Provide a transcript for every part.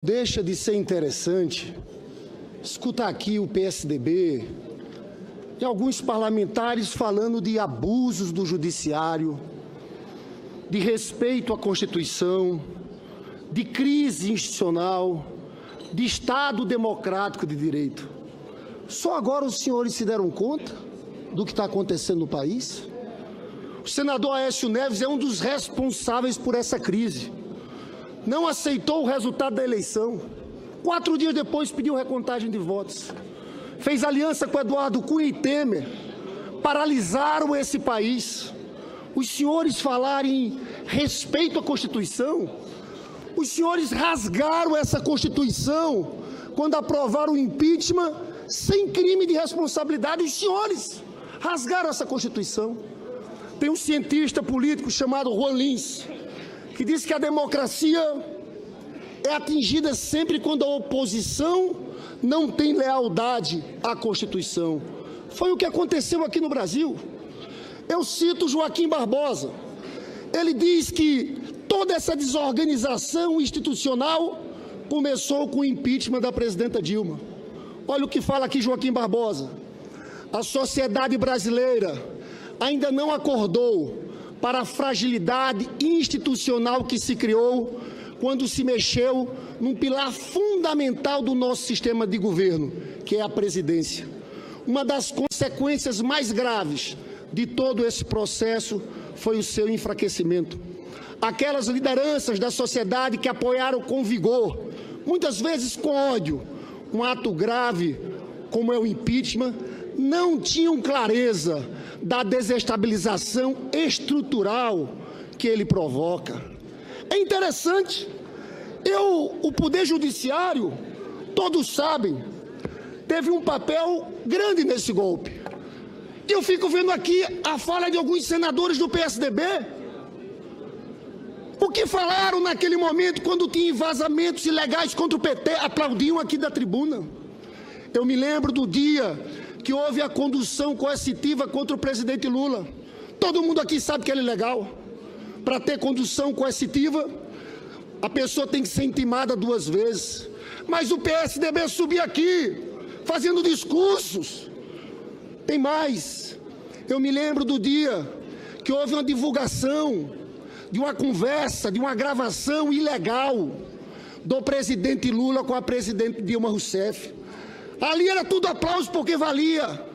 Deixa de ser interessante escutar aqui o PSDB e alguns parlamentares falando de abusos do judiciário, de respeito à Constituição, de crise institucional, de Estado democrático de direito. Só agora os senhores se deram conta do que está acontecendo no país? O senador Aécio Neves é um dos responsáveis por essa crise. Não aceitou o resultado da eleição. 4 dias depois pediu recontagem de votos. Fez aliança com Eduardo Cunha e Temer. Paralisaram esse país. Os senhores falarem em respeito à Constituição. Os senhores rasgaram essa Constituição quando aprovaram o impeachment sem crime de responsabilidade. Os senhores rasgaram essa Constituição. Tem um cientista político chamado Juan Lins, que diz que a democracia é atingida sempre quando a oposição não tem lealdade à Constituição. Foi o que aconteceu aqui no Brasil. Eu cito Joaquim Barbosa. Ele diz que toda essa desorganização institucional começou com o impeachment da presidenta Dilma. Olha o que fala aqui Joaquim Barbosa. A sociedade brasileira ainda não acordou para a fragilidade institucional que se criou quando se mexeu num pilar fundamental do nosso sistema de governo, que é a presidência. Uma das consequências mais graves de todo esse processo foi o seu enfraquecimento. Aquelas lideranças da sociedade que apoiaram com vigor, muitas vezes com ódio, um ato grave como é o impeachment, não tinham clareza da desestabilização estrutural que ele provoca. É interessante, o Poder Judiciário, todos sabem, teve um papel grande nesse golpe. E eu fico vendo aqui a fala de alguns senadores do PSDB. O que falaram naquele momento quando tinha vazamentos ilegais contra o PT, aplaudiam aqui da tribuna. Eu me lembro do dia que houve a condução coercitiva contra o presidente Lula. Todo mundo aqui sabe que ele é ilegal. Para ter condução coercitiva, a pessoa tem que ser intimada 2 vezes. Mas o PSDB subia aqui, fazendo discursos. Tem mais. Eu me lembro do dia que houve uma divulgação de uma conversa, de uma gravação ilegal do presidente Lula com a presidente Dilma Rousseff. Ali era tudo aplauso porque valia.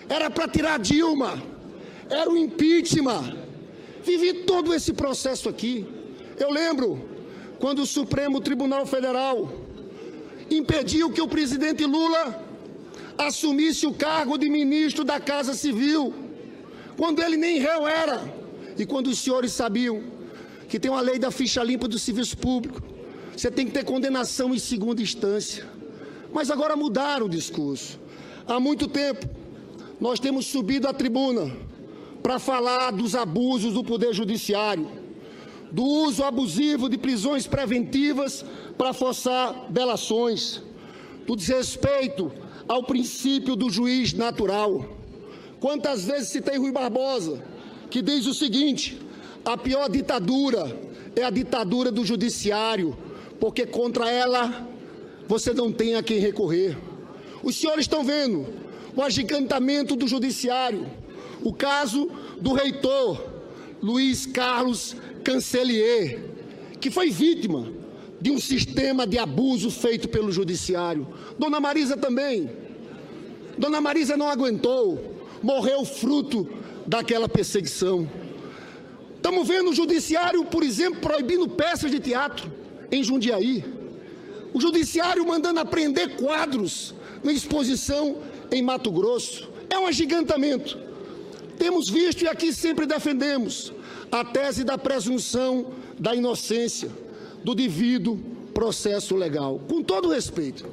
Era para tirar Dilma. Era o impeachment. Vivi todo esse processo aqui. Eu lembro quando o Supremo Tribunal Federal impediu que o presidente Lula assumisse o cargo de ministro da Casa Civil, quando ele nem réu era. E quando os senhores sabiam que tem uma lei da ficha limpa do serviço público, você tem que ter condenação em segunda instância. Mas agora mudaram o discurso. Há muito tempo, nós temos subido à tribuna para falar dos abusos do Poder Judiciário, do uso abusivo de prisões preventivas para forçar delações, do desrespeito ao princípio do juiz natural. Quantas vezes citei Rui Barbosa, que diz o seguinte: a pior ditadura é a ditadura do judiciário, porque contra ela você não tem a quem recorrer. Os senhores estão vendo o agigantamento do judiciário, o caso do reitor Luiz Carlos Cancellier, que foi vítima de um sistema de abuso feito pelo judiciário. Dona Marisa também. Dona Marisa não aguentou, morreu fruto daquela perseguição. Estamos vendo o judiciário, por exemplo, proibindo peças de teatro em Jundiaí. O judiciário mandando apreender quadros na exposição em Mato Grosso. É um agigantamento. Temos visto e aqui sempre defendemos a tese da presunção da inocência, do devido processo legal. Com todo respeito,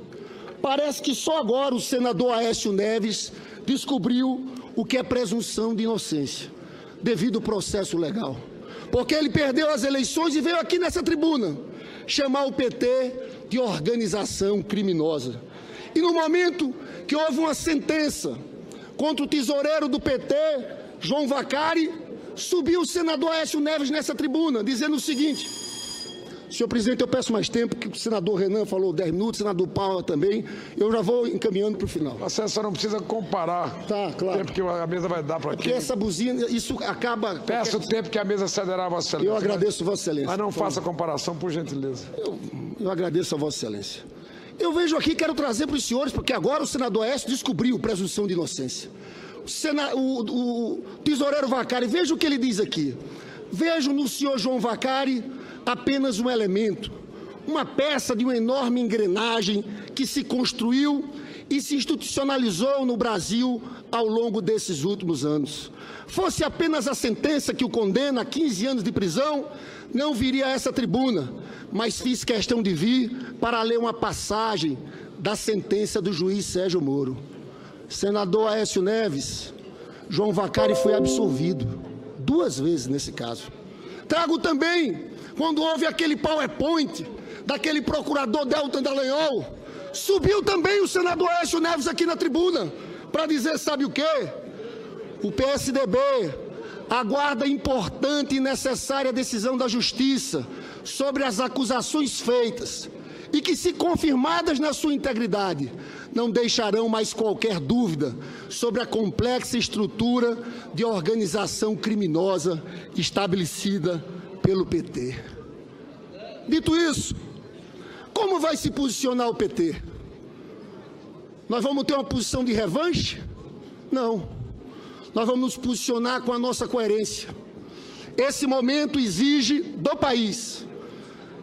parece que só agora o senador Aécio Neves descobriu o que é presunção de inocência, devido processo legal. Porque ele perdeu as eleições e veio aqui nessa tribuna chamar o PT de organização criminosa. E no momento que houve uma sentença contra o tesoureiro do PT, João Vacari, subiu o senador Aécio Neves nessa tribuna, dizendo o seguinte: Senhor presidente, eu peço mais tempo, que o senador Renan falou 10 minutos, o senador Paula também. Eu já vou encaminhando para o final. Você só não precisa comparar claro. o tempo que a mesa vai dar para aqui. Porque essa buzina, isso acaba... Peço o tempo que a mesa cederá a Vossa Excelência. Eu agradeço, Vossa Excelência. Mas não faça comparação, por gentileza. Eu agradeço a Vossa Excelência. Eu vejo aqui, quero trazer para os senhores, porque agora o senador Aécio descobriu presunção de inocência. O tesoureiro Vaccari, veja o que ele diz aqui. Vejo no senhor João Vaccari apenas um elemento, uma peça de uma enorme engrenagem que se construiu e se institucionalizou no Brasil ao longo desses últimos anos. Fosse apenas a sentença que o condena a 15 anos de prisão, não viria a essa tribuna, mas fiz questão de vir para ler uma passagem da sentença do juiz Sérgio Moro. Senador Aécio Neves, João Vaccari foi absolvido 2 vezes nesse caso. Trago também, quando houve aquele PowerPoint daquele procurador Deltan Dallagnol, subiu também o senador Aécio Neves aqui na tribuna para dizer, sabe o quê? O PSDB aguarda importante e necessária decisão da Justiça sobre as acusações feitas e que, se confirmadas na sua integridade, não deixarão mais qualquer dúvida sobre a complexa estrutura de organização criminosa estabelecida pelo PT. Dito isso, como vai se posicionar o PT? Nós vamos ter uma posição de revanche? Não. Nós vamos nos posicionar com a nossa coerência. Esse momento exige do país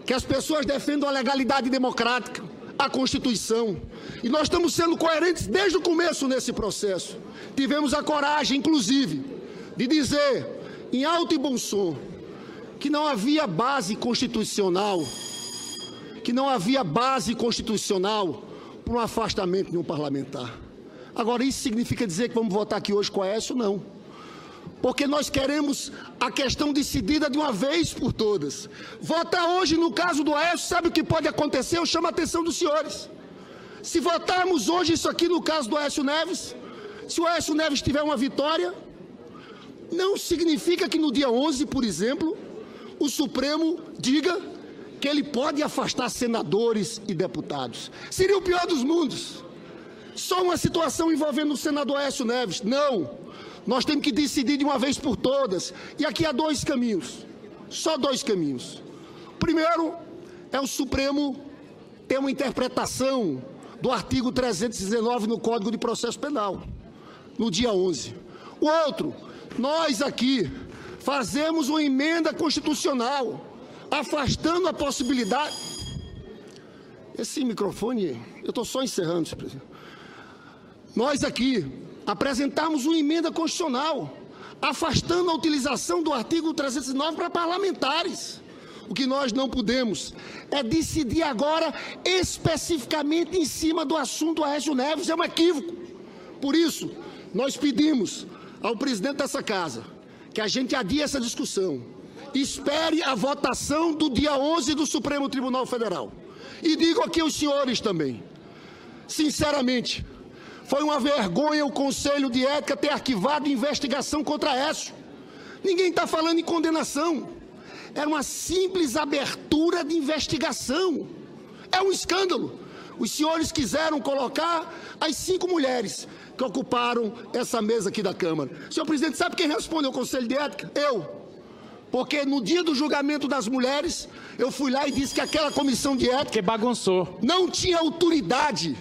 que as pessoas defendam a legalidade democrática, a Constituição. E nós estamos sendo coerentes desde o começo nesse processo. Tivemos a coragem, inclusive, de dizer, em alto e bom som, que não havia base constitucional, para um afastamento de um parlamentar. Agora, isso significa dizer que vamos votar aqui hoje com o Aécio? Não. Porque nós queremos a questão decidida de uma vez por todas. Votar hoje no caso do Aécio, sabe o que pode acontecer? Eu chamo a atenção dos senhores. Se votarmos hoje isso aqui no caso do Aécio Neves, se o Aécio Neves tiver uma vitória, não significa que no dia 11, por exemplo, o Supremo diga que ele pode afastar senadores e deputados. Seria o pior dos mundos. Só uma situação envolvendo o senador Aécio Neves. Não. Nós temos que decidir de uma vez por todas. E aqui há 2 caminhos. Só 2 caminhos. Primeiro, é o Supremo ter uma interpretação do artigo 319 no Código de Processo Penal, no dia 11. O outro, nós aqui fazemos uma emenda constitucional, afastando a possibilidade... Esse microfone, eu estou só encerrando, senhor presidente. Nós aqui apresentamos uma emenda constitucional, afastando a utilização do artigo 309 para parlamentares. O que nós não podemos é decidir agora especificamente em cima do assunto Aécio Neves, é um equívoco. Por isso, nós pedimos ao presidente dessa casa que a gente adie essa discussão, espere a votação do dia 11 do Supremo Tribunal Federal. E digo aqui aos senhores também, sinceramente, foi uma vergonha o Conselho de Ética ter arquivado investigação contra Aécio. Ninguém está falando em condenação. Era uma simples abertura de investigação. É um escândalo. Os senhores quiseram colocar as 5 mulheres que ocuparam essa mesa aqui da Câmara. Senhor presidente, sabe quem responde ao Conselho de Ética? Eu. Porque no dia do julgamento das mulheres, eu fui lá e disse que aquela comissão de ética... Que bagunçou. ...não tinha autoridade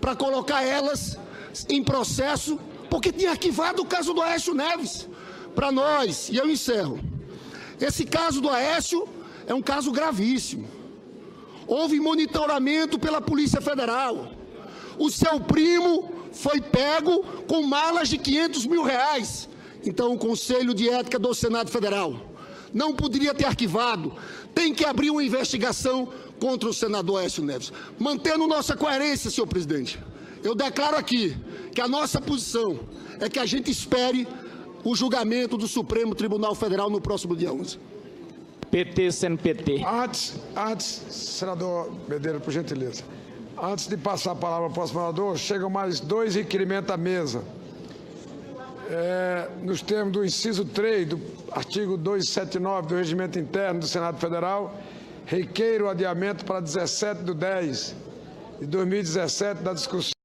para colocar elas em processo, porque tinha arquivado o caso do Aécio Neves. Para nós, e eu encerro, esse caso do Aécio é um caso gravíssimo. Houve monitoramento pela Polícia Federal. O seu primo foi pego com malas de R$500 mil. Então, o Conselho de Ética do Senado Federal não poderia ter arquivado. Tem que abrir uma investigação contra o senador Aécio Neves. Mantendo nossa coerência, senhor presidente, eu declaro aqui que a nossa posição é que a gente espere o julgamento do Supremo Tribunal Federal no próximo dia 11. PT, CNPT. Antes, senador Medeiros, por gentileza. Antes de passar a palavra para o próximo senador, chegam mais 2 requerimentos à mesa. Nos termos do inciso 3 do artigo 279 do Regimento Interno do Senado Federal, Requeiro o adiamento para 17/10 de 2017 da discussão